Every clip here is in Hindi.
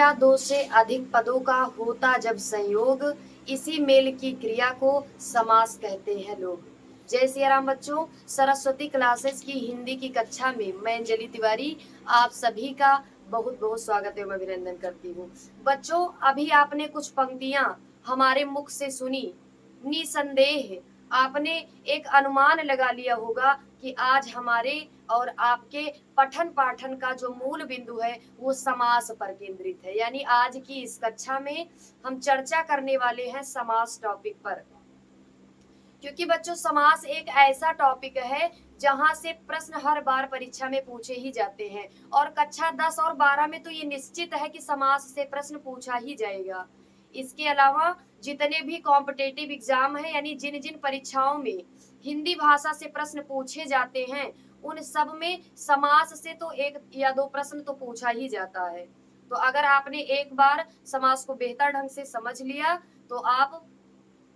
या दो से अधिक पदों का होता जब संयोग, इसी मेल की क्रिया को समास कहते हैं लोग। जय सिया राम बच्चों, सरस्वती क्लासेस की हिंदी की कक्षा में मैं अंजलि तिवारी आप सभी का बहुत बहुत स्वागत एवं अभिनंदन करती हूँ। बच्चों, अभी आपने कुछ पंक्तियां हमारे मुख से सुनी। निसंदेह आपने एक अनुमान लगा लिया होगा कि आज हमारे और आपके पठन पाठन का जो मूल बिंदु है वो समास पर केंद्रित है। यानी आज की इस कक्षा में हम चर्चा करने वाले हैं समास टॉपिक पर, क्योंकि बच्चों समास एक ऐसा टॉपिक है जहां से प्रश्न हर बार परीक्षा में पूछे ही जाते हैं और कक्षा 10 और 12 में तो ये निश्चित है कि समास से प्रश्न पूछा ही जाएगा। इसके अलावा जितने भी कॉम्पिटेटिव एग्जाम है, यानी जिन जिन परीक्षाओं में हिंदी भाषा से प्रश्न पूछे जाते हैं उन सब में समास से तो एक या दो प्रश्न तो पूछा ही जाता है। तो अगर आपने एक बार समास को बेहतर ढंग से समझ लिया तो आप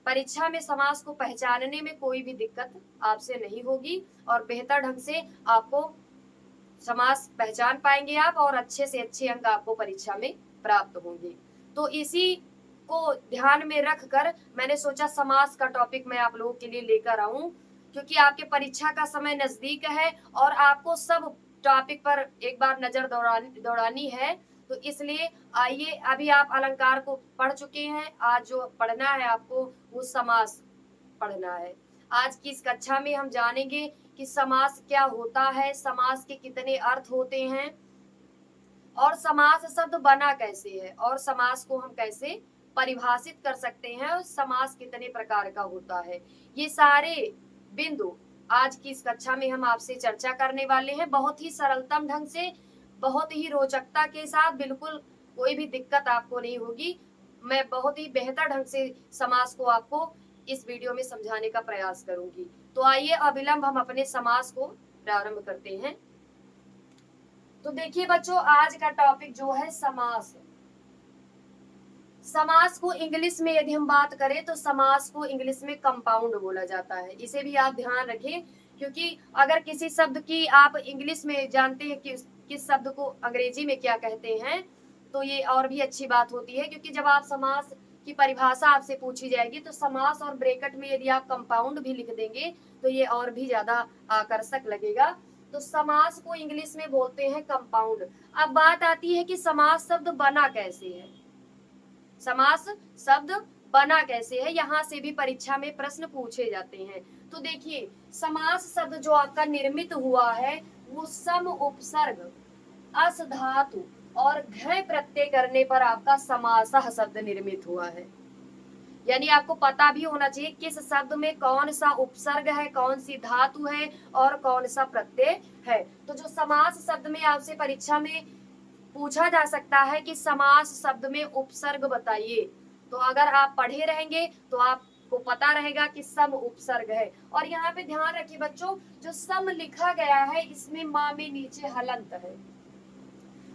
परीक्षा में समास को पहचानने में कोई भी दिक्कत आपसे नहीं होगी और बेहतर ढंग से आपको समास पहचान पाएंगे आप और अच्छे से अच्छे अंक आपको परीक्षा में प्राप्त होंगे। तो इसी को ध्यान में रखकर मैंने सोचा समास का टॉपिक मैं आप लोगों के लिए लेकर आऊं, क्योंकि आपके परीक्षा का समय नजदीक है और आपको सब टॉपिक पर एक बार नजर दौड़ानी है। तो इसलिए आइए, अभी आप अलंकार को पढ़ चुके हैं, आज जो पढ़ना है आपको वो समास पढ़ना है। आज की इस कक्षा में हम जानेंगे कि समास क्या होता है, समास के कितने अर्थ होते हैं और समास शब्द बना कैसे है और समास को हम कैसे परिभाषित कर सकते हैं और समास कितने प्रकार का होता है। ये सारे बिंदु आज की इस कक्षा में हम आपसे चर्चा करने वाले हैं, बहुत ही सरलतम ढंग से, बहुत ही रोचकता के साथ। बिल्कुल कोई भी दिक्कत आपको नहीं होगी। मैं बहुत ही बेहतर ढंग से समास को आपको इस वीडियो में समझाने का प्रयास करूंगी। तो आइए अविलंब हम अपने समास को प्रारंभ करते हैं। तो देखिए बच्चों, आज का टॉपिक जो है समास। समास को इंग्लिश में यदि हम बात करें तो समास को इंग्लिश में कंपाउंड बोला जाता है। इसे भी आप ध्यान रखें, क्योंकि अगर किसी शब्द की आप इंग्लिश में जानते हैं कि किस शब्द को अंग्रेजी में क्या कहते हैं तो ये और भी अच्छी बात होती है, क्योंकि जब आप समास की परिभाषा आपसे पूछी जाएगी तो समास और ब्रैकेट में यदि आप कंपाउंड भी लिख देंगे तो ये और भी ज्यादा आकर्षक लगेगा। तो समास को इंग्लिश में बोलते हैं कंपाउंड। अब बात आती है कि समास शब्द बना कैसे है। समास शब्द बना कैसे है, यहाँ से भी परीक्षा में प्रश्न पूछे जाते हैं। तो देखिए, समास शब्द जो आपका निर्मित हुआ है वो सम उपसर्ग अस धातु और घय प्रत्यय करने पर आपका समासः शब्द निर्मित हुआ है। यानी आपको पता भी होना चाहिए किस शब्द में कौन सा उपसर्ग है, कौन सी धातु है और कौन सा प्रत्यय है। तो जो समास शब्द में आपसे परीक्षा में पूछा जा सकता है कि समास शब्द में उपसर्ग बताइए, तो अगर आप पढ़े रहेंगे तो आपको पता रहेगा कि सम उपसर्ग है। और यहाँ पे ध्यान रखिए बच्चों, जो सम लिखा गया है इसमें माँ में नीचे हलंत है।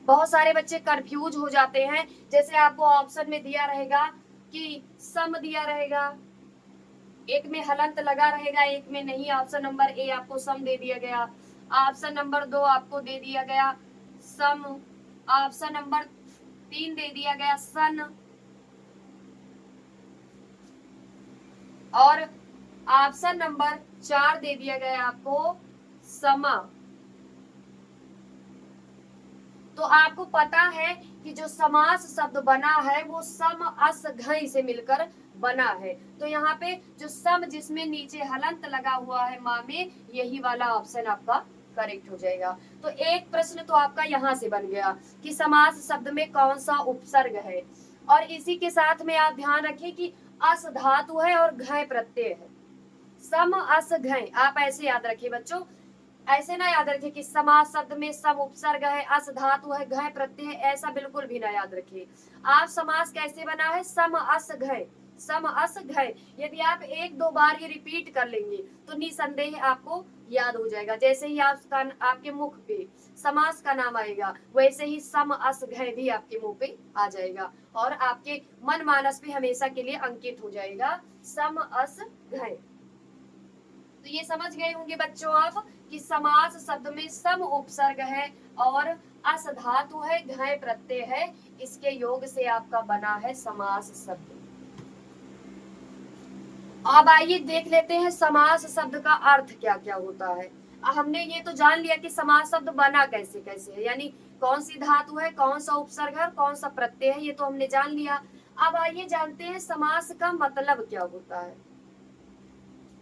बहुत सारे बच्चे कंफ्यूज हो जाते हैं, जैसे आपको ऑप्शन में दिया रहेगा कि सम दिया रहेगा, एक में हलंत लगा रहेगा एक में नहीं। ऑप्शन नंबर ए आपको सम दे दिया गया, ऑप्शन नंबर 2 आपको दे दिया गया सम, ऑप्शन नंबर 3 दे दिया गया सन और ऑप्शन नंबर 4 दे दिया गया आपको समा। तो आपको पता है कि जो समास शब्द बना है वो सम अस घई से मिलकर बना है। तो यहाँ पे जो सम जिसमें नीचे हलंत लगा हुआ है माँ में, यही वाला ऑप्शन आपका करेक्ट हो जाएगा। तो एक प्रश्न तो आपका यहाँ से बन गया कि समास शब्द में कौन सा उपसर्ग है। और इसी के साथ में आप ध्यान रखें कि अस धातु है और घय प्रत्यय है। सम अस घय, आप ऐसे याद रखिए बच्चों, ऐसे ना याद रखिए कि समास शब्द में सम उपसर्ग है, अस धातु है, घय प्रत्यय है, ऐसा बिल्कुल भी ना याद रखिए। आप समास कैसे बना है, सम अस घय, सम अस घय। यदि आप एक दो बार ये रिपीट कर लेंगे तो निसंदेह आपको याद हो जाएगा। जैसे ही आपके मुख पे समास का नाम आएगा वैसे ही सम अस घय भी आपके मुंह पे आ जाएगा और आपके मन मानस पे हमेशा के लिए अंकित हो जाएगा सम अस घय। तो ये समझ गए होंगे बच्चों आप कि समास शब्द में सम उपसर्ग है और अस धातु है, घय प्रत्यय है, इसके योग से आपका बना है समास शब्द। अब आइए देख लेते हैं समास शब्द का अर्थ क्या क्या होता है। हमने ये तो जान लिया कि समास शब्द बना कैसे कैसे है, यानी कौन सी धातु है, कौन सा उपसर्ग है, कौन सा प्रत्यय है, ये तो हमने जान लिया। अब आइए जानते हैं समास का मतलब क्या होता है।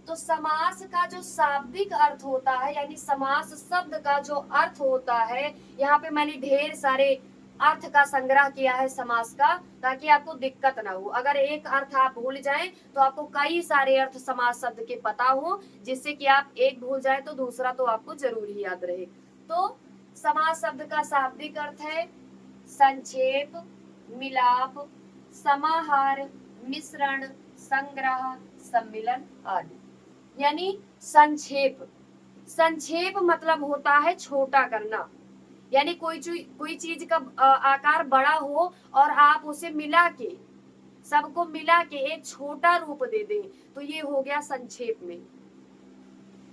तो समास का जो शाब्दिक अर्थ होता है, यानी समास शब्द का जो अर्थ होता है, यहाँ पे मैंने ढेर सारे अर्थ का संग्रह किया है समास का, ताकि आपको दिक्कत ना हो। अगर एक अर्थ आप भूल जाएं तो आपको कई सारे अर्थ समास शब्द के पता हो, जिससे कि आप एक भूल जाए तो दूसरा तो आपको जरूर ही याद रहे। तो समास शब्द का शाब्दिक अर्थ है संक्षेप, मिलाप, समाहार, मिश्रण, संग्रह, सम्मिलन आदि। यानी संक्षेप, संक्षेप मतलब होता है छोटा करना, यानी कोई चीज का आकार बड़ा हो और आप उसे मिला के, सबको मिला के एक छोटा रूप दे दें, तो ये हो गया संक्षेप में।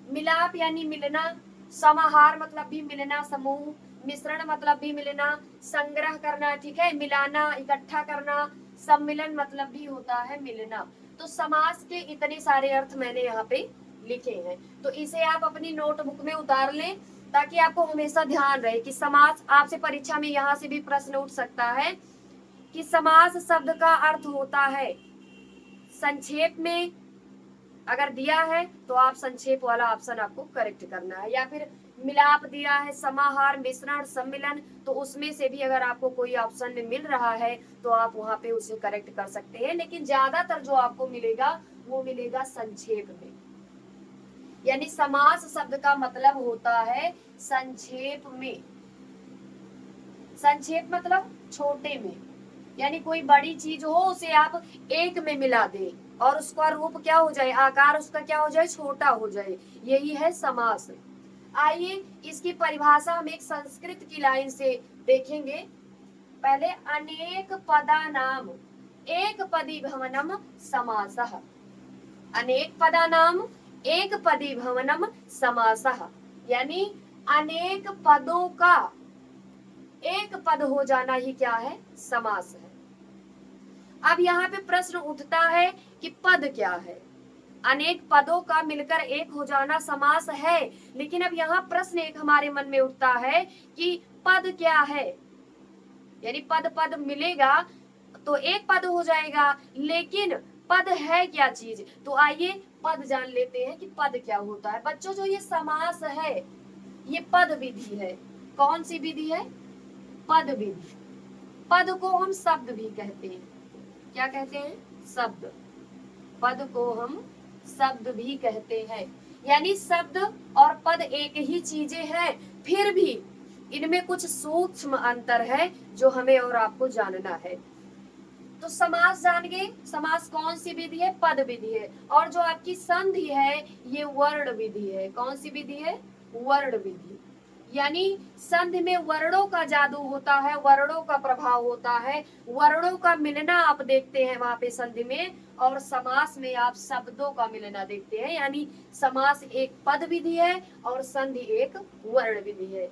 मिलाप यानी मिलना, समाहार मतलब भी मिलना, समूह, मिश्रण मतलब भी मिलना, संग्रह करना, ठीक है, मिलाना, इकट्ठा करना, सम्मिलन मतलब भी होता है मिलना। तो समास के इतने सारे अर्थ मैंने यहाँ पे लिखे हैं, तो इसे आप अपनी नोटबुक में उतार लें, ताकि आपको हमेशा ध्यान रहे कि समास, आपसे परीक्षा में यहाँ से भी प्रश्न उठ सकता है कि समास शब्द का अर्थ होता है संक्षेप में। अगर दिया है तो आप संक्षेप वाला ऑप्शन आपको करेक्ट करना है, या फिर मिलाप दिया है, समाहार, मिश्रण, सम्मिलन, तो उसमें से भी अगर आपको कोई ऑप्शन में मिल रहा है तो आप वहां पे उसे करेक्ट कर सकते हैं, लेकिन ज्यादातर जो आपको मिलेगा वो मिलेगा संक्षेप में। यानी समास शब्द का मतलब होता है संक्षेप में। संक्षेप मतलब छोटे में, यानी कोई बड़ी चीज हो उसे आप एक में मिला दें और उसका रूप क्या हो जाए, आकार उसका क्या हो जाए, छोटा हो जाए, यही है समास। आइए इसकी परिभाषा हम एक संस्कृत की लाइन से देखेंगे। पहले अनेक पदानाम एक पदी भवनम समासः। अनेक पदानाम एक पदी भवनम समासः, यानी अनेक पदों का एक पद हो जाना ही क्या है, समास है। अब यहाँ पे प्रश्न उठता है कि पद क्या है। अनेक पदों का मिलकर एक हो जाना समास है, लेकिन अब यहाँ प्रश्न एक हमारे मन में उठता है कि पद क्या है। यानी पद पद मिलेगा तो एक पद हो जाएगा, लेकिन पद है क्या चीज। तो आइए पद जान लेते हैं कि पद क्या होता है। बच्चों, जो ये समास है ये पद विधि है। कौन सी विधि है, पद विधि। पद को हम शब्द भी कहते हैं। क्या कहते हैं, शब्द। पद को हम शब्द भी कहते हैं, यानी शब्द और पद एक ही चीजें हैं, फिर भी इनमें कुछ सूक्ष्म अंतर है जो हमें और आपको जानना है। तो समास जान गए, समास कौन सी विधि है, पद विधि है। और जो आपकी संधि है ये वर्ण विधि है। कौन सी विधि है, वर्ण विधि। यानी संधि में वर्णों का जादू होता है, वर्णों का प्रभाव होता है, वर्णों का मिलना आप देखते हैं वहां पे संधि में, और समास में आप शब्दों का मिलना देखते हैं। यानी समास एक पद विधि है और संधि एक वर्ण विधि है।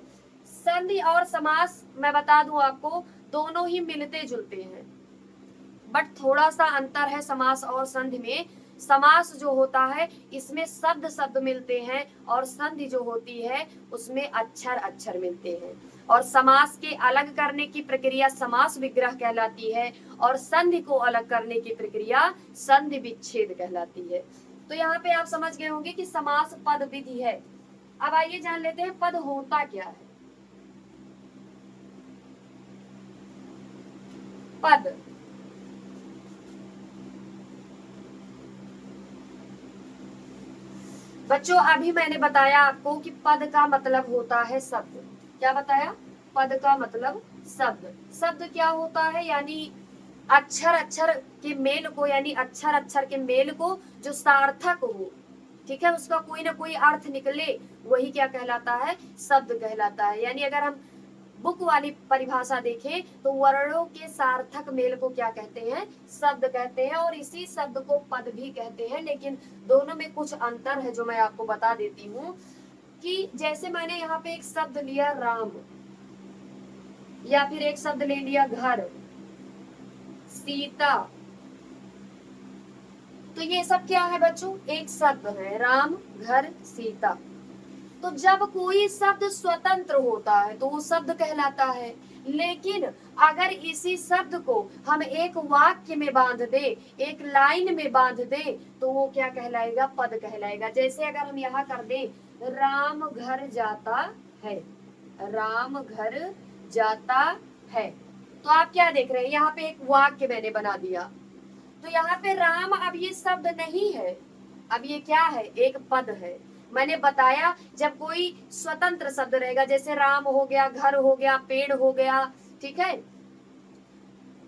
संधि और समास मैं बता दूं आपको, दोनों ही मिलते जुलते हैं, बट थोड़ा सा अंतर है समास और संधि में। समास जो होता है इसमें शब्द शब्द मिलते हैं, और संधि जो होती है उसमें अक्षर अक्षर मिलते हैं। और समास के अलग करने की प्रक्रिया समास विग्रह कहलाती है, और संधि को अलग करने की प्रक्रिया संधि विच्छेद कहलाती है। तो यहाँ पे आप समझ गए होंगे कि समास पद विधि है। अब आइए जान लेते हैं पद होता क्या है। पद, बच्चों अभी मैंने बताया आपको कि पद का मतलब होता है शब्द। क्या बताया, पद का मतलब शब्द। शब्द क्या होता है, यानी अक्षर अक्षर के मेल को, यानी अक्षर अक्षर के मेल को जो सार्थक हो, ठीक है, उसका कोई ना कोई अर्थ निकले, वही क्या कहलाता है, शब्द कहलाता है। यानी अगर हम बुक वाली परिभाषा देखें तो वर्णों के सार्थक मेल को क्या कहते हैं, शब्द कहते हैं, और इसी शब्द को पद भी कहते हैं। लेकिन दोनों में कुछ अंतर है जो मैं आपको बता देती हूँ, कि जैसे मैंने यहाँ पे एक शब्द लिया राम, या फिर एक शब्द ले लिया घर, सीता। तो ये सब क्या है बच्चों, एक शब्द है, राम, घर, सीता। तो जब कोई शब्द स्वतंत्र होता है तो वो शब्द कहलाता है, लेकिन अगर इसी शब्द को हम एक वाक्य में बांध दे, एक लाइन में बांध दे, तो वो क्या कहलाएगा, पद कहलाएगा। जैसे अगर हम यहाँ कर दे, राम घर जाता है, राम घर जाता है, तो आप क्या देख रहे हैं, यहाँ पे एक वाक्य मैंने बना दिया। तो यहाँ पे राम अब ये शब्द नहीं है, अब ये क्या है, एक पद है। मैंने बताया जब कोई स्वतंत्र शब्द रहेगा, जैसे राम हो गया, घर हो गया, पेड़ हो गया, ठीक है,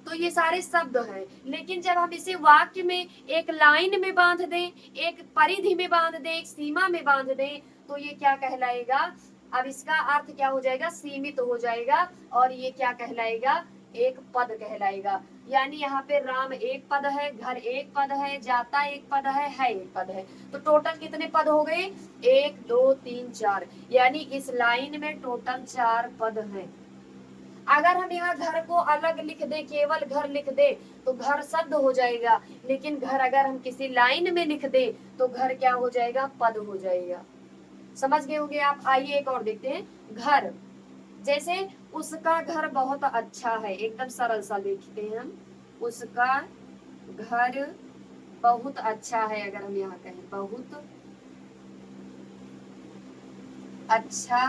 तो ये सारे शब्द हैं। लेकिन जब हम इसे वाक्य में, एक लाइन में बांध दें, एक परिधि में बांध दें, एक सीमा में बांध दें, तो ये क्या कहलाएगा, अब इसका अर्थ क्या हो जाएगा, सीमित हो जाएगा, और ये क्या कहलाएगा, एक पद कहलाएगा। यानी यहाँ पे राम एक पद है, घर एक पद है, जाता एक पद है एक पद है। तो टोटल कितने पद हो गए, 1 2 3 4, यानी इस लाइन में टोटल 4 पद हैं। अगर हम यहाँ घर को अलग लिख दे, केवल घर लिख दे, तो घर शब्द हो जाएगा, लेकिन घर अगर हम किसी लाइन में लिख दे तो घर क्या हो जाएगा, पद हो जाएगा। समझ गए होंगे आप। आइए एक और देखते हैं, घर, जैसे उसका घर बहुत अच्छा है, एकदम सरल सा लिखते हैं हम, उसका घर बहुत अच्छा है। अगर हम यहाँ कहें बहुत अच्छा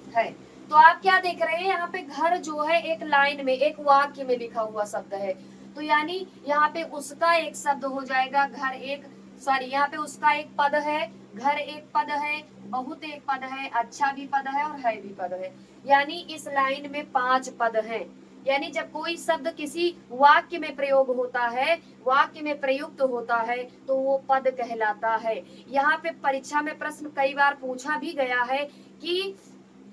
है, तो आप क्या देख रहे हैं, यहाँ पे घर जो है एक लाइन में, एक वाक्य में लिखा हुआ शब्द है। तो यानी यहाँ पे उसका एक शब्द हो जाएगा, घर एक, सॉरी यहाँ पे उसका एक पद है, घर एक पद है, बहुत एक पद है, अच्छा भी पद है, और है भी पद है। यानी इस लाइन में 5 पद हैं। यानी जब कोई शब्द किसी वाक्य में प्रयोग होता है, वाक्य में प्रयुक्त होता है, तो वो पद कहलाता है। यहाँ पे परीक्षा में प्रश्न कई बार पूछा भी गया है कि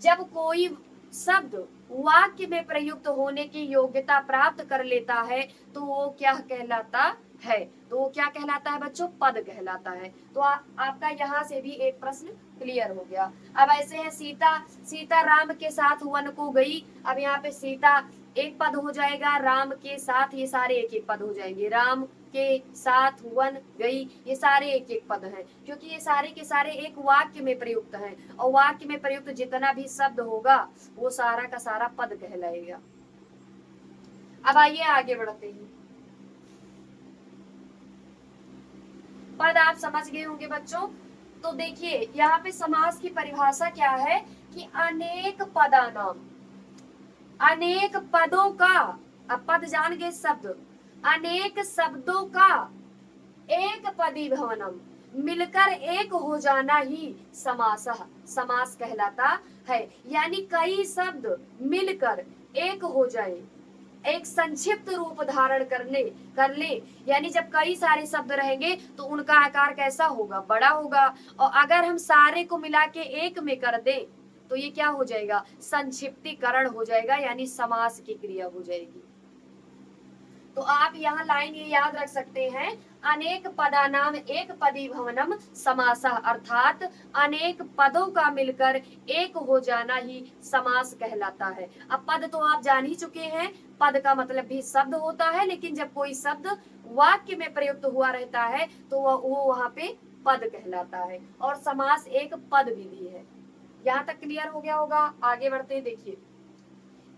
जब कोई शब्द वाक्य में प्रयुक्त होने की योग्यता प्राप्त कर लेता है, तो वो क्या कहलाता है, तो वो क्या कहलाता है बच्चों, पद कहलाता है। तो आपका यहाँ से भी एक प्रश्न क्लियर हो गया। अब ऐसे है, सीता, सीता राम के साथ वन को गई। अब यहाँ पे सीता एक पद हो जाएगा, राम के साथ, ये सारे एक एक पद हो जाएंगे, राम के साथ वन गई, ये सारे एक एक पद हैं, क्योंकि ये सारे के सारे एक वाक्य में प्रयुक्त हैं, और वाक्य में प्रयुक्त जितना भी शब्द होगा वो सारा का सारा पद कहलाएगा। अब आइए आगे बढ़ते हैं। पद आप समझ गए होंगे बच्चों। तो देखिए यहाँ पे समास की परिभाषा क्या है कि अनेक पदानाम, अनेक पदों का, अब पद जान गए शब्द, अनेक शब्दों का एक पदी भवनम, मिलकर एक हो जाना ही समासः, समास कहलाता है। यानी कई शब्द मिलकर एक हो जाए, एक संक्षिप्त रूप धारण कर ले। यानी जब कई सारे शब्द रहेंगे तो उनका आकार कैसा होगा, बड़ा होगा, और अगर हम सारे को मिला के एक में कर दें तो ये क्या हो जाएगा, संक्षिप्तीकरण हो जाएगा, यानी समास की क्रिया हो जाएगी। तो आप यहाँ लाइन ये याद रख सकते हैं, अनेक पदानाम एक पदी भवनम समासः, अर्थात अनेक पदों का मिलकर एक हो जाना ही समास कहलाता है। अब पद तो आप जान ही चुके हैं, पद का मतलब भी शब्द होता है, लेकिन जब कोई शब्द वाक्य में प्रयुक्त हुआ रहता है तो वो वहां पे पद कहलाता है, और समास एक पद विधि है। यहाँ तक क्लियर हो गया होगा। आगे बढ़ते देखिए,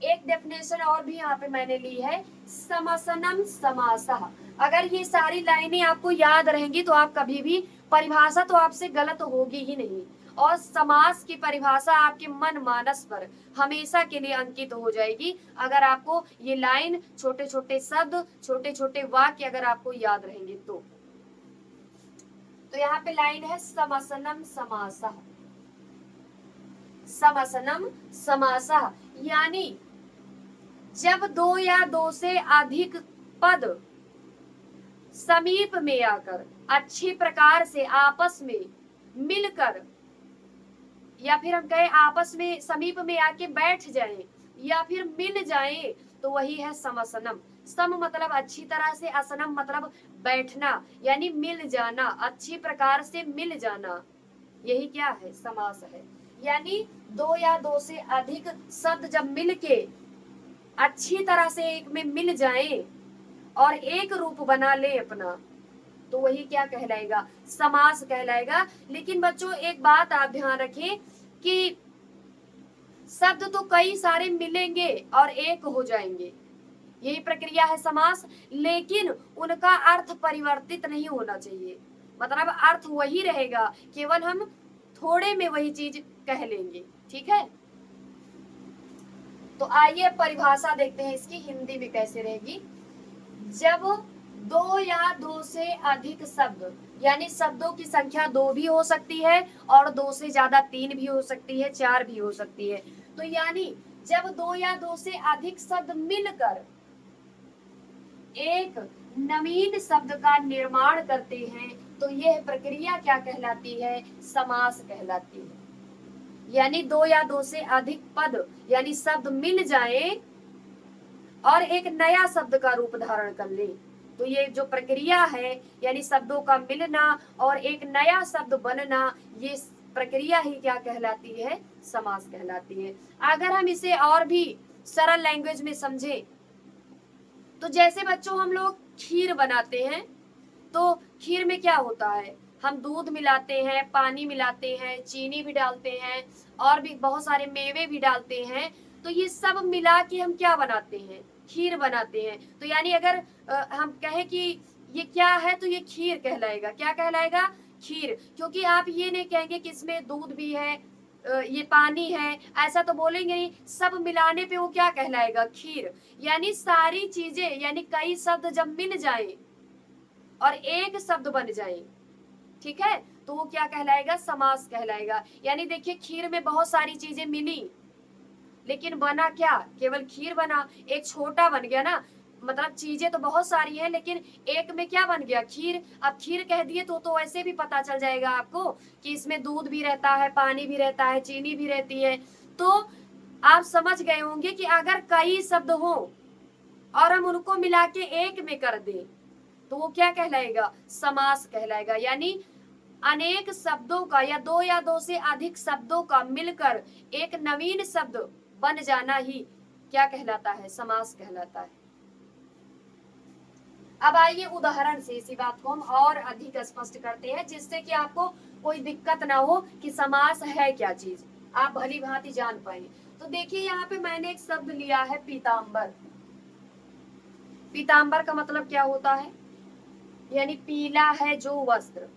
एक डेफिनेशन और भी यहाँ पे मैंने ली है, समसनम समासः। अगर ये सारी लाइनें आपको याद रहेंगी तो आप कभी भी, परिभाषा तो आपसे गलत होगी ही नहीं, और समास की परिभाषा आपके मन मानस पर हमेशा के लिए अंकित हो जाएगी, अगर आपको ये लाइन, छोटे छोटे शब्द, छोटे छोटे वाक्य अगर आपको याद रहेंगे तो यहाँ पे लाइन है, समसनम समासः, समसनम समासः, यानी जब दो या दो से अधिक पद समीप में आकर अच्छी प्रकार से आपस में मिलकर, या फिर हम कहें आपस में समीप में आके बैठ जाएं, या फिर मिल जाएं, तो वही है समसनम। सम मतलब अच्छी तरह से, असनम मतलब बैठना, यानी मिल जाना, अच्छी प्रकार से मिल जाना, यही क्या है, समास है। यानी दो या दो से अधिक शब्द जब मिलके अच्छी तरह से एक में मिल जाएं और एक रूप बना ले अपना, तो वही क्या कहलाएगा, समास कहलाएगा। लेकिन बच्चों एक बात आप ध्यान रखें कि शब्द तो कई सारे मिलेंगे और एक हो जाएंगे, यही प्रक्रिया है समास, लेकिन उनका अर्थ परिवर्तित नहीं होना चाहिए। मतलब अर्थ वही रहेगा, केवल हम थोड़े में वही चीज कह लेंगे। ठीक है, तो आइए परिभाषा देखते हैं इसकी हिंदी में कैसे रहेगी। जब दो या दो से अधिक शब्द, यानी शब्दों की संख्या दो भी हो सकती है और दो से ज्यादा तीन भी हो सकती है, चार भी हो सकती है, तो यानी जब दो या दो से अधिक शब्द मिलकर एक नवीन शब्द का निर्माण करते हैं तो यह प्रक्रिया क्या कहलाती है, समास कहलाती है। यानी दो या दो से अधिक पद यानी शब्द मिल जाए और एक नया शब्द का रूप धारण कर ले, तो ये जो प्रक्रिया है यानी शब्दों का मिलना और एक नया शब्द बनना, ये प्रक्रिया ही क्या कहलाती है, समास कहलाती है। अगर हम इसे और भी सरल लैंग्वेज में समझे तो जैसे बच्चों हम लोग खीर बनाते हैं, तो खीर में क्या होता है, हम दूध मिलाते हैं, पानी मिलाते हैं, चीनी भी डालते हैं और भी बहुत सारे मेवे भी डालते हैं, तो ये सब मिला के हम क्या बनाते हैं, खीर बनाते हैं। तो यानी अगर हम कहें कि ये क्या है तो ये खीर कहलाएगा, क्या कहलाएगा, खीर। क्योंकि आप ये नहीं कहेंगे कि इसमें दूध भी है, ये पानी है, ऐसा तो बोलेंगे नहीं, सब मिलाने पे वो क्या कहलाएगा, खीर। यानी सारी चीजें यानी कई शब्द जब मिल जाए और एक शब्द बन जाए, ठीक है, तो वो क्या कहलाएगा, समास कहलाएगा। यानी देखिए खीर में बहुत सारी चीजें मिली लेकिन बना क्या, केवल खीर बना, एक छोटा बन गया ना, मतलब चीजें तो बहुत सारी हैं लेकिन एक में क्या बन गया, खीर। अब खीर कह दिए तो ऐसे भी पता चल जाएगा आपको कि इसमें दूध भी रहता है, पानी भी रहता है, चीनी भी रहती है। तो आप समझ गए होंगे कि अगर कई शब्द हो और हम उनको मिला के एक में कर दें तो वो क्या कहलाएगा, समास कहलाएगा। यानी अनेक शब्दों का या दो से अधिक शब्दों का मिलकर एक नवीन शब्द बन जाना ही क्या कहलाता है, समास कहलाता है। अब आइए उदाहरण से इसी बात को हम और अधिक स्पष्ट करते हैं, जिससे कि आपको कोई दिक्कत ना हो कि समास है क्या चीज, आप भली भांति जान पाए। तो देखिए यहाँ पे मैंने एक शब्द लिया है पीताम्बर। पीताम्बर का मतलब क्या होता है, यानी पीला है जो वस्त्र।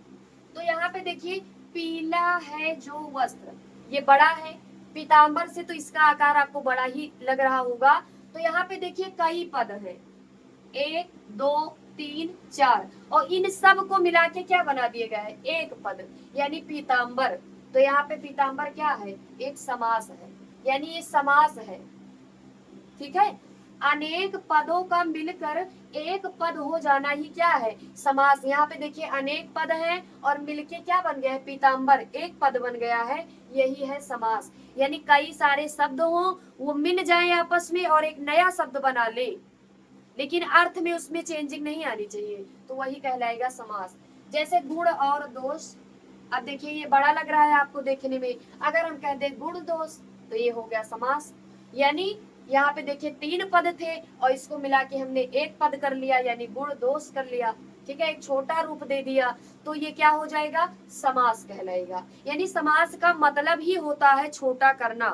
तो यहाँ पे देखिए पीला है जो वस्त्र, ये बड़ा है, पीताम्बर से तो इसका आकार आपको बड़ा ही लग रहा होगा। तो यहाँ पे देखिए कई पद हैं, 1 2 3 4, और इन सब को मिला के क्या बना दिया गया है, एक पद, यानी पीताम्बर। तो यहाँ पे पीताम्बर क्या है, एक समास है, यानी ये समास है। ठीक है, अनेक पदों का मिलकर एक पद हो जाना ही क्या है, समास। यहाँ पे देखिए अनेक पद हैं और मिलके क्या बन गया है, पीताम्बर, एक पद बन गया है, यही है समास। यानी कई सारे शब्द हो, वो मिल जाए आपस में और एक नया शब्द बना ले, लेकिन अर्थ में उसमें चेंजिंग नहीं आनी चाहिए, तो वही कहलाएगा समास। जैसे गुण और दोष, अब देखिए ये बड़ा लग रहा है आपको देखने में, अगर हम कहते हैं गुण दोष तो ये हो गया समास। यानी यहाँ पे देखिए 3 पद थे और इसको मिला के हमने एक पद कर लिया, यानी गुण दोष कर लिया। ठीक है, एक छोटा रूप दे दिया तो ये क्या हो जाएगा, समास कहलाएगा। यानी समास का मतलब ही होता है छोटा करना,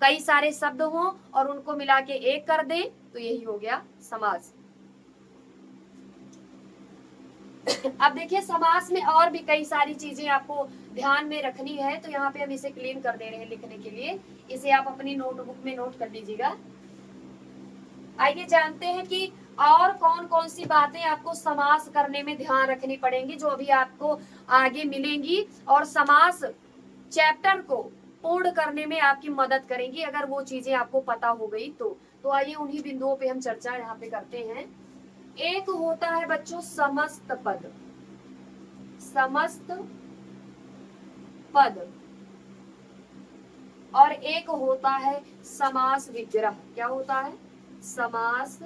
कई सारे शब्द हो और उनको मिला के एक कर दे तो यही हो गया समास। अब देखिए समास में और भी कई सारी चीजें आपको ध्यान में रखनी है, तो यहाँ पे हम इसे क्लीन कर दे रहे हैं लिखने के लिए, इसे आप अपनी नोटबुक में नोट कर लीजिएगा। आइए जानते हैं कि और कौन कौन सी बातें आपको समास करने में ध्यान रखनी पड़ेंगी, जो अभी आपको आगे मिलेंगी और समास चैप्टर को पूर्ण करने में आपकी मदद करेंगी अगर वो चीजें आपको पता हो गई तो आइए उन्हीं बिंदुओं पे हम चर्चा यहाँ पे करते हैं। एक होता है बच्चों समस्त पद, समस्त पद, और एक होता है समास विग्रह। क्या होता है, समास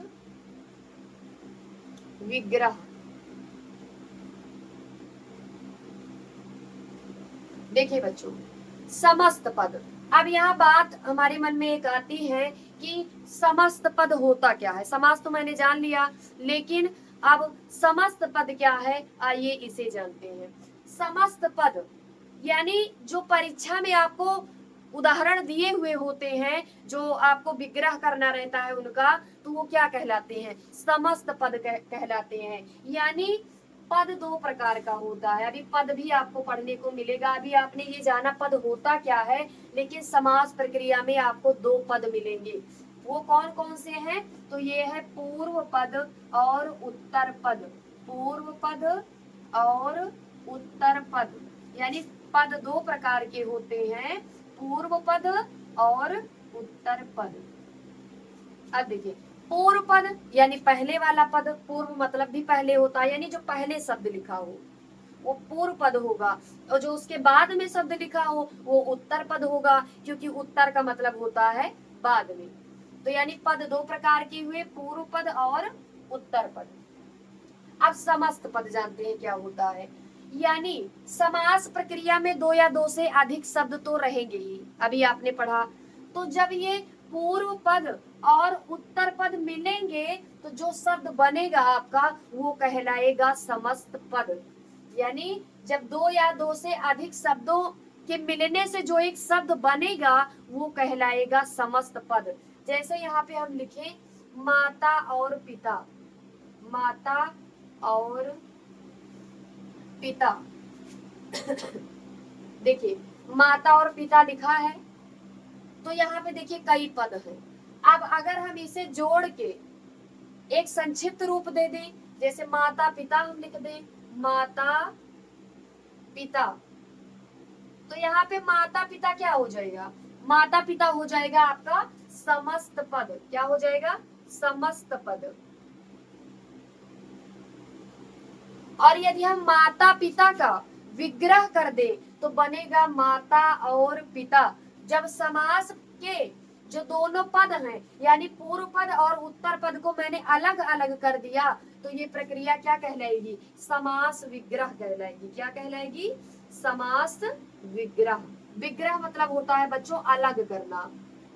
विग्रह। देखिए बच्चों समस्त पद, अब यहाँ बात हमारे मन में एक आती है कि समस्त पद होता क्या है। समास तो मैंने जान लिया, लेकिन अब समस्त पद क्या है, आइए इसे जानते हैं। समस्त पद यानी जो परीक्षा में आपको उदाहरण दिए हुए होते हैं, जो आपको विग्रह करना रहता है उनका, तो वो क्या कहलाते हैं, समस्त पद कहलाते हैं। यानी पद दो प्रकार का होता है। अभी पद भी आपको पढ़ने को मिलेगा। अभी आपने ये जाना पद होता क्या है, लेकिन समास प्रक्रिया में आपको दो पद मिलेंगे। वो कौन कौन से हैं, तो ये है पूर्व पद और उत्तर पद। पूर्व पद और उत्तर पद, यानी पद दो प्रकार के होते हैं, पूर्व पद और उत्तर पद। अब देखिए, पूर्व पद यानी पहले वाला पद, पूर्व मतलब भी पहले होता है, यानी जो पहले शब्द लिखा हो वो पूर्व पद होगा, और जो उसके बाद में शब्द लिखा हो वो उत्तर पद होगा, क्योंकि उत्तर का मतलब होता है बाद में। तो यानी पद दो प्रकार के हुए, पूर्व पद और उत्तर पद। अब समस्त पद जानते हैं क्या होता है। यानी समास प्रक्रिया में दो या दो से अधिक शब्द तो रहेंगे ही, अभी आपने पढ़ा। तो जब ये पूर्व पद और उत्तर पद मिलेंगे तो जो शब्द बनेगा आपका वो कहलाएगा समस्त पद। यानी जब दो या दो से अधिक शब्दों के मिलने से जो एक शब्द बनेगा वो कहलाएगा समस्त पद। जैसे यहाँ पे हम लिखे माता और पिता, माता और पिता। देखिए माता और पिता लिखा है, तो यहाँ पे देखिए कई पद हैं। अब अगर हम इसे जोड़ के एक संक्षिप्त रूप दे दें, जैसे माता पिता हम लिख दें, माता पिता, तो यहाँ पे माता पिता क्या हो जाएगा, माता पिता हो जाएगा आपका समस्त पद। क्या हो जाएगा, समस्त पद। और यदि हम माता पिता का विग्रह कर दे तो बनेगा माता और पिता। जब समास के जो दोनों पद हैं, यानी पूर्व पद और उत्तर पद को मैंने अलग अलग कर दिया, तो ये प्रक्रिया क्या कहलाएगी, समास विग्रह कहलाएगी। क्या कहलाएगी, समास विग्रह। विग्रह मतलब होता है बच्चों अलग करना,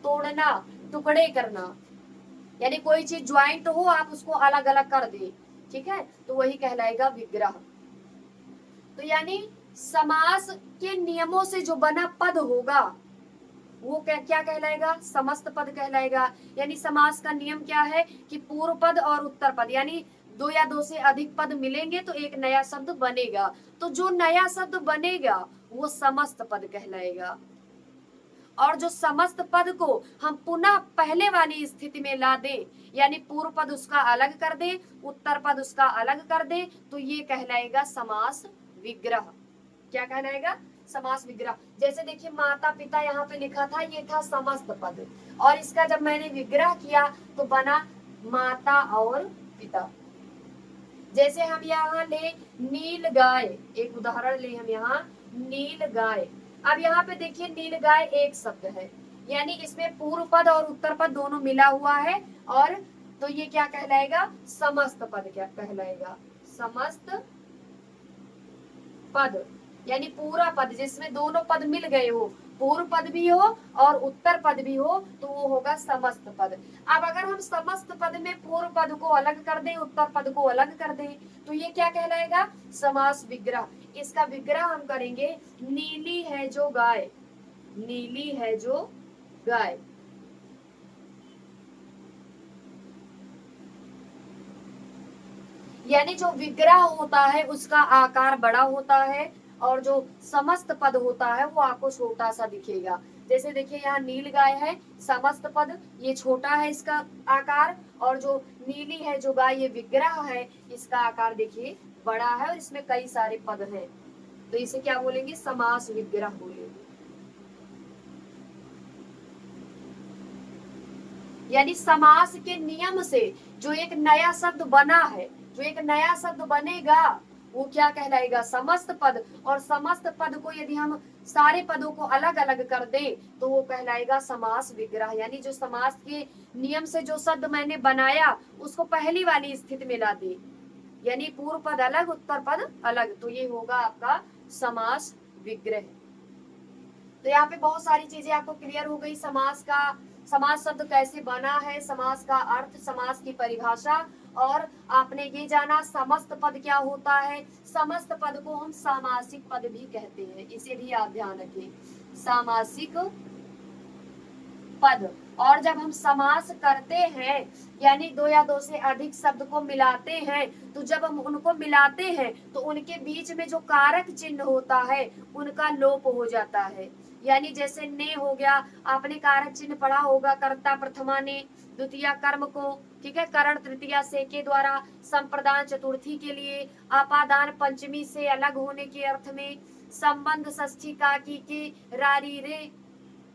तोड़ना, टुकड़े करना, यानी कोई चीज ज्वाइंट हो आप उसको अलग अलग कर दे, ठीक है, तो वही कहलाएगा विग्रह। तो यानी समास के नियमों से जो बना पद होगा वो क्या कहलाएगा, समस्त पद कहलाएगा। यानी समास का नियम क्या है कि पूर्व पद और उत्तर पद, यानी दो या दो से अधिक पद मिलेंगे तो एक नया शब्द बनेगा, तो जो नया शब्द बनेगा वो समस्त पद कहलाएगा। और जो समस्त पद को हम पुनः पहले वाली स्थिति में ला दें, यानी पूर्व पद उसका अलग कर दे, उत्तर पद उसका अलग कर दे, तो ये कहलाएगा समास विग्रह। क्या कहलाएगा, समास विग्रह। जैसे देखिए माता पिता यहाँ पे लिखा था, ये था समस्त पद, और इसका जब मैंने विग्रह किया तो बना माता और पिता। जैसे हम यहाँ ले नील गाय, एक उदाहरण ले हम यहाँ नील गाय। अब यहाँ पे देखिए नील गाय एक शब्द है, यानी इसमें पूर्व पद और उत्तर पद दोनों मिला हुआ है, और तो ये क्या कहलाएगा, समस्त पद क्या कहलाएगा, समस्त पद। यानी पूरा पद जिसमें दोनों पद मिल गए हो, पूर्व पद भी हो और उत्तर पद भी हो, तो वो होगा समस्त पद। अब अगर हम समस्त पद में पूर्व पद को अलग कर दें, उत्तर पद को अलग कर दें, तो ये क्या कहलाएगा, समास विग्रह। इसका विग्रह हम करेंगे नीली है जो गाय, नीली है जो गाय। यानी जो विग्रह होता है उसका आकार बड़ा होता है, और जो समस्त पद होता है वो आपको छोटा सा दिखेगा। जैसे देखिए यहाँ नील गाय है, समस्त पद ये छोटा है इसका आकार, और जो नीली है जो गाय ये विग्रह है, इसका आकार देखिए बड़ा है और इसमें कई सारे पद हैं, तो इसे क्या बोलेंगे, समास विग्रह बोलेंगे। यानी समास के नियम से जो एक नया शब्द बना है, जो एक नया शब्द बनेगा वो क्या कहलाएगा, समस्त पद। और समस्त पद को यदि हम सारे पदों को अलग अलग कर दें तो वो कहलाएगा समास विग्रह। यानी जो समास के नियम से जो शब्द मैंने बनाया उसको पहली वाली स्थिति में ला दे, यानी पूर्व पद अलग उत्तर पद अलग, तो ये होगा आपका समास विग्रह। तो यहाँ पे बहुत सारी चीजें आपको क्लियर हो गई समास का समास शब्द कैसे बना है, समास का अर्थ, समास की परिभाषा, और आपने ये जाना समस्त पद क्या होता है। समस्त पद को हम सामासिक पद भी कहते हैं, इसे भी आप ध्यान रखें, सामासिक पद। और जब हम समास करते हैं यानी दो या दो से अधिक शब्द को मिलाते हैं, तो जब हम उनको मिलाते हैं तो उनके बीच में जो कारक चिन्ह होता है उनका लोप हो जाता है। यानी जैसे ने हो गया, आपने कारक चिन्ह पढ़ा होगा, कर्ता प्रथमा ने, द्वितीय कर्म को, ठीक है, करण तृतीया से के द्वारा, संप्रदान चतुर्थी के लिए, आपादान पंचमी से अलग होने के अर्थ में, संबंध षष्ठी का की के, रारी रे,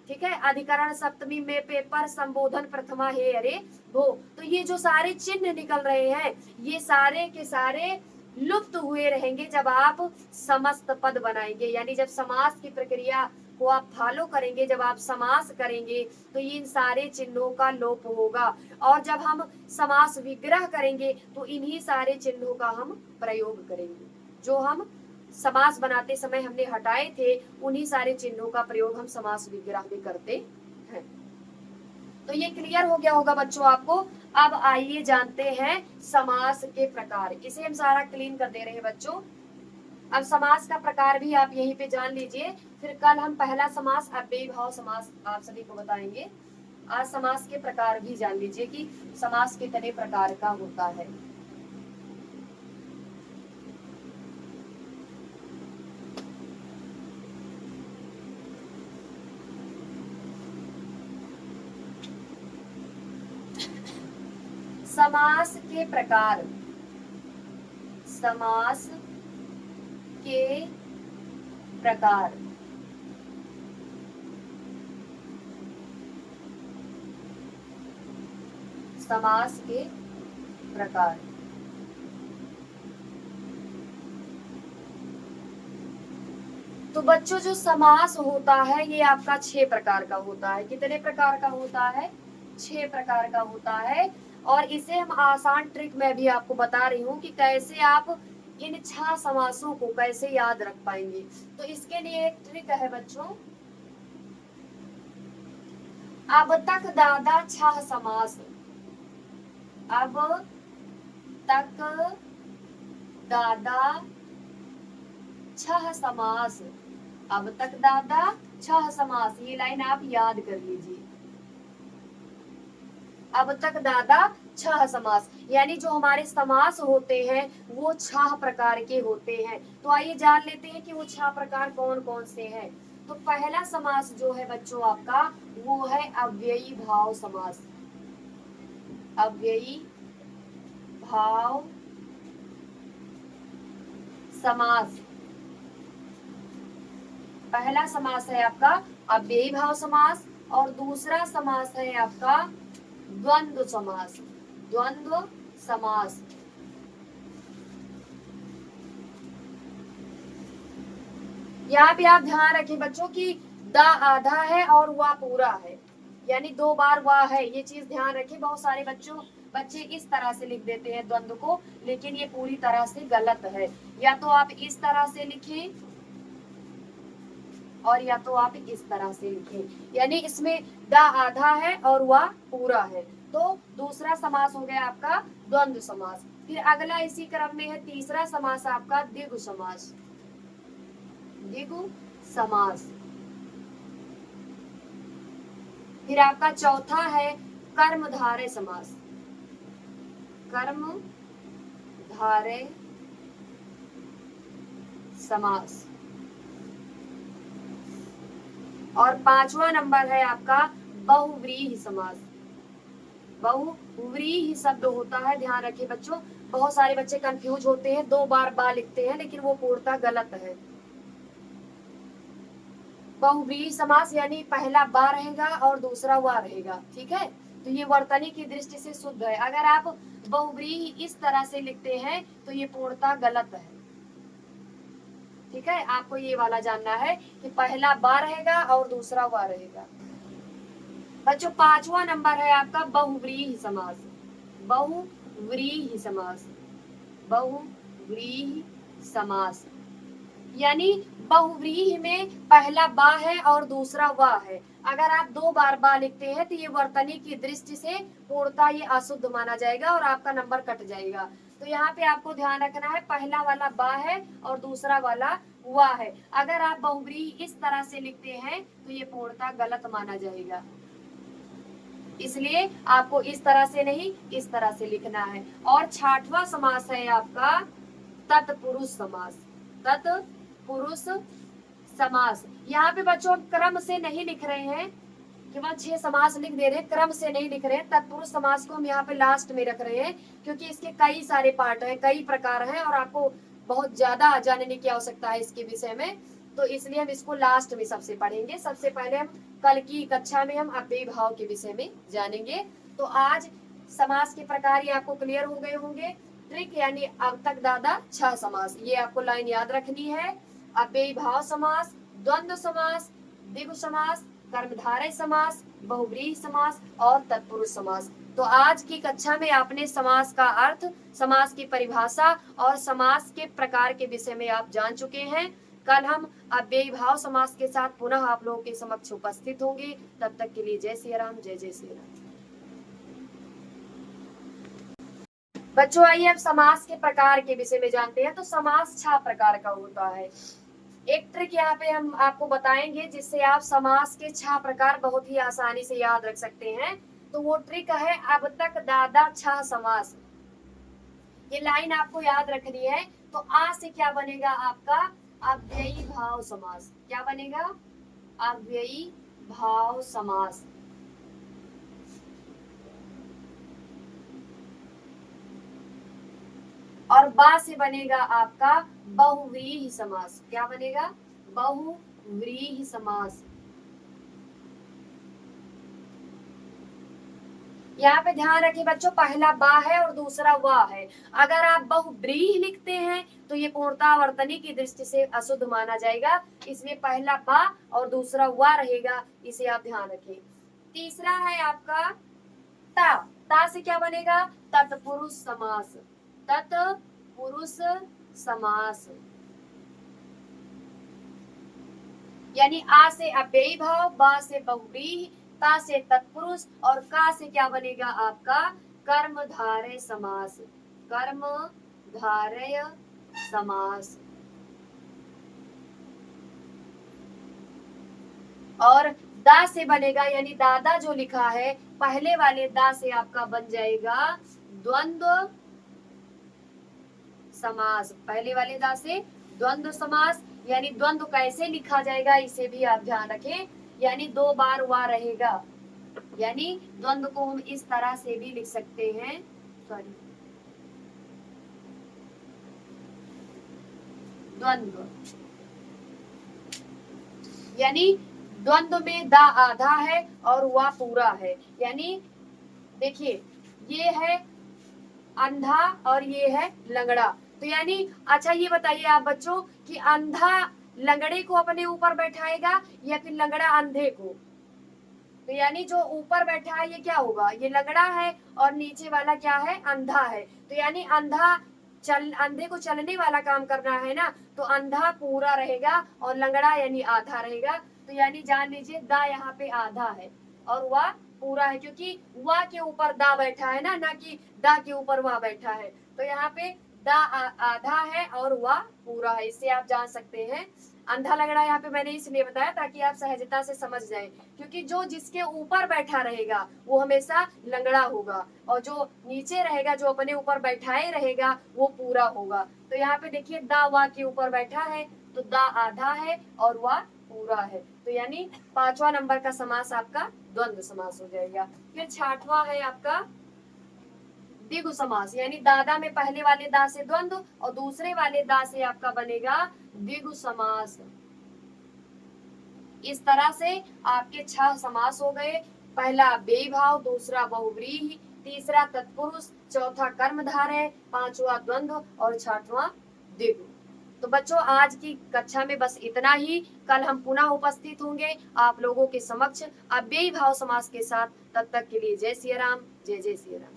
ठीक है, अधिकरण सप्तमी में, पेपर, संबोधन प्रथमा है, अरे वो। तो ये जो सारे चिन्ह निकल रहे हैं ये सारे के सारे लुप्त हुए रहेंगे जब आप समस्त पद बनाएंगे। यानी जब समास की प्रक्रिया को आप फॉलो करेंगे, जब आप समास करेंगे तो इन सारे चिन्हों का लोप होगा। और जब हम समास विग्रह करेंगे तो इन्हीं सारे चिन्हों का हम प्रयोग करेंगे, जो हम समास बनाते समय हमने हटाए थे, उन्हीं सारे चिन्हों का प्रयोग हम समास विग्रह में करते हैं। तो ये क्लियर हो गया होगा बच्चों आपको। अब आइए जानते हैं समास के प्रकार, इसे हम सारा क्लीन कर दे रहे हैं बच्चों। अब समास का प्रकार भी आप यहीं पे जान लीजिए, फिर कल हम पहला समास अव्ययी भाव समास आप सभी को बताएंगे। आज समास के प्रकार भी जान लीजिए कि समास कितने प्रकार का होता है। समास के प्रकार, समास के प्रकार। समास के प्रकार। तो बच्चों जो समास होता है ये आपका 6 प्रकार का होता है। कितने प्रकार का होता है? 6 प्रकार का होता है। और इसे हम आसान ट्रिक में भी आपको बता रही हूँ कि कैसे आप इन 6 समासों को कैसे याद रख पाएंगे। तो इसके लिए एक ट्रिक है बच्चों, अब तक दादा 6 समास, अब तक दादा 6 समास, अब तक दादा 6 समास, ये लाइन आप याद कर लीजिए। अब तक दादा 6 समास, यानी जो हमारे समास होते हैं वो 6 प्रकार के होते हैं। तो आइए जान लेते हैं कि वो 6 प्रकार कौन कौन से हैं। तो पहला समास जो है बच्चों आपका वो है अव्ययी भाव समास। अव्ययी भाव समास पहला समास है आपका अव्ययी भाव समास, और दूसरा समास है आपका द्वंद्व समास। द्वंद्व समास। यहाँ पे आप ध्यान रखें बच्चों कि द आधा है और वह पूरा है, यानी 2 बार वह है, ये चीज ध्यान रखें। बहुत सारे बच्चे इस तरह से लिख देते हैं द्वंद्व को, लेकिन ये पूरी तरह से गलत है। या तो आप इस तरह से लिखें और या तो आप इस तरह से लिखें, यानी इसमें द आधा है और वह पूरा है। तो दूसरा समास हो गया आपका द्वंद्व समास। फिर अगला इसी क्रम में है तीसरा समास आपका द्विगु समास। द्विगु समास। फिर आपका चौथा है कर्मधारय समास। कर्मधारय समास। और 5वां नंबर है आपका बहुव्रीहि समास। बहुव्रीहि शब्द होता है, ध्यान रखिए बच्चों, बहुत सारे बच्चे कंफ्यूज होते हैं, 2 बार बा लिखते हैं, लेकिन वो पूर्णतः गलत है। बहुव्रीहि समास यानी पहला बा रहेगा और दूसरा वा रहेगा, ठीक है। तो ये वर्तनी की दृष्टि से शुद्ध है। अगर आप बहुव्रीहि इस तरह से लिखते हैं तो ये पूर्णतः गलत है, ठीक है। आपको ये वाला जानना है कि पहला बा रहेगा और दूसरा वा रहेगा। बच्चों 5वां नंबर है आपका बहुव्रीहि समास। बहुव्रीहि समास। बहुव्रीहि समास यानी बहुव्रीहि में पहला बा है और दूसरा वा है। अगर आप 2 बार बा लिखते हैं तो ये वर्तनी की दृष्टि से पूर्णतः ये अशुद्ध माना जाएगा और आपका नंबर कट जाएगा। तो यहाँ पे आपको ध्यान रखना है, पहला वाला बा है और दूसरा वाला वा है। अगर आप बहुव्रीहि इस तरह से लिखते हैं तो ये पूर्णतः गलत माना जाएगा, इसलिए आपको इस तरह से नहीं, इस तरह से लिखना है। और 6वां समास है आपका तत्पुरुष समास। तत्पुरुष समास, यहाँ पे बच्चों हम क्रम से नहीं लिख रहे हैं, केवल 6 समास लिख दे रहे हैं, क्रम से नहीं लिख रहे हैं। तत्पुरुष समास को हम यहाँ पे लास्ट में रख रहे हैं क्योंकि इसके कई सारे पार्ट हैं, कई प्रकार हैं और आपको बहुत ज्यादा जानने की आवश्यकता है इसके विषय में, तो इसलिए हम इसको लास्ट में सबसे पढ़ेंगे। सबसे पहले हम कल की कक्षा में हम अव्ययी भाव के विषय में जानेंगे। तो आज समास के प्रकार ये आपको क्लियर हो गए होंगे। ट्रिक यानी अब तक दादा 6 समास, ये आपको लाइन याद रखनी है। अव्ययी भाव समास, द्वंद्व समास, द्विगु समास, कर्मधारय समास, बहुव्रीहि समास और तत्पुरुष समास। तो आज की कक्षा में आपने समास का अर्थ, समास की परिभाषा और समास के प्रकार के विषय में आप जान चुके हैं। कल हम अव्ययी भाव समास के साथ पुनः आप लोगों के समक्ष उपस्थित होंगे। तब तक के लिए जय श्री राम, जय जय श्री राम। बच्चों आइए अब समास के प्रकार के विषय में जानते हैं। तो समास 6 प्रकार का होता है। एक ट्रिक यहाँ पे हम आपको बताएंगे जिससे आप समास के 6 प्रकार बहुत ही आसानी से याद रख सकते हैं। तो वो ट्रिक है अब तक दादा 6 समास। ये लाइन आपको याद रखनी है। तो आ से क्या बनेगा आपका अव्ययी भाव समास। क्या बनेगा? अव्ययी भाव समास। और बा से बनेगा आपका बहुव्रीहि समास। क्या बनेगा? बहुव्रीहि समास। यहाँ पे ध्यान रखिए बच्चों, पहला बा है और दूसरा वा है। अगर आप बहुव्रीहि लिखते हैं तो ये पूर्णतः वर्तनी की दृष्टि से अशुद्ध माना जाएगा, इसलिए पहला बा और दूसरा वा रहेगा, इसे आप ध्यान रखिए। तीसरा है आपका ता। ता से क्या बनेगा? तत्पुरुष समास। तत्पुरुष समास यानी आ से अव्ययी भाव, बा से बहुव्रीहि, ता से तत्पुरुष और का से क्या बनेगा आपका कर्मधारय समास। कर्मधारय समास। और दा से बनेगा यानी दादा जो लिखा है, पहले वाले दा से आपका बन जाएगा द्वंद्व समास। पहले वाले दा से द्वंद्व समास यानी द्वंद्व कैसे लिखा जाएगा इसे भी आप ध्यान रखें, यानी 2 बार वा रहेगा। यानी द्वंद्व को हम इस तरह से भी लिख सकते हैं, सॉरी द्वंद्व यानी द्वंद्व में दा आधा है और वा पूरा है। यानी देखिए ये है अंधा और ये है लंगड़ा। तो यानी अच्छा ये बताइए आप बच्चों कि अंधा लंगड़े को अपने ऊपर बैठाएगा या फिर लंगड़ा अंधे को? तो यानी जो ऊपर बैठा है ये क्या होगा? ये लंगड़ा है और नीचे वाला क्या है? अंधा है। तो यानी अंधे को चलने वाला काम करना है ना, तो अंधा पूरा रहेगा और लंगड़ा यानी आधा रहेगा। तो यानी जान लीजिए दा यहाँ पे आधा है और वह पूरा है, क्योंकि वा के ऊपर दा बैठा है ना कि दा के ऊपर वह बैठा है। तो यहाँ पे दा आधा है और वह पूरा है। इससे आप जान सकते हैं अंधा लंगड़ा यहाँ पे मैंने इसलिए बताया ताकि आप सहजता से समझ जाएं, क्योंकि जो जिसके ऊपर बैठा रहेगा वो हमेशा लंगड़ा होगा और जो नीचे रहेगा, जो अपने ऊपर बैठाए रहेगा, वो पूरा होगा। तो यहाँ पे देखिए दा वा के ऊपर बैठा है तो दा आधा है और वा पूरा है। तो यानी 5वां नंबर का समास आपका द्वंद्व समास हो जाएगा। फिर 6वां है आपका द्विगु समास, यानी दादा में पहले वाले दा से द्वंद्व और दूसरे वाले दा से आपका बनेगा द्विगु समास। इस तरह से आपके 6 समास हो गए। पहला अव्ययी भाव, दूसरा बहुव्रीहि, तीसरा तत्पुरुष, चौथा कर्मधारय, 5वां द्वंद्व और 6वां द्विगु। तो बच्चों आज की कक्षा में बस इतना ही। कल हम पुनः उपस्थित होंगे आप लोगों के समक्ष अव्ययी भाव समास के साथ। तब तक के लिए जय सिया राम, जय जय सिया राम।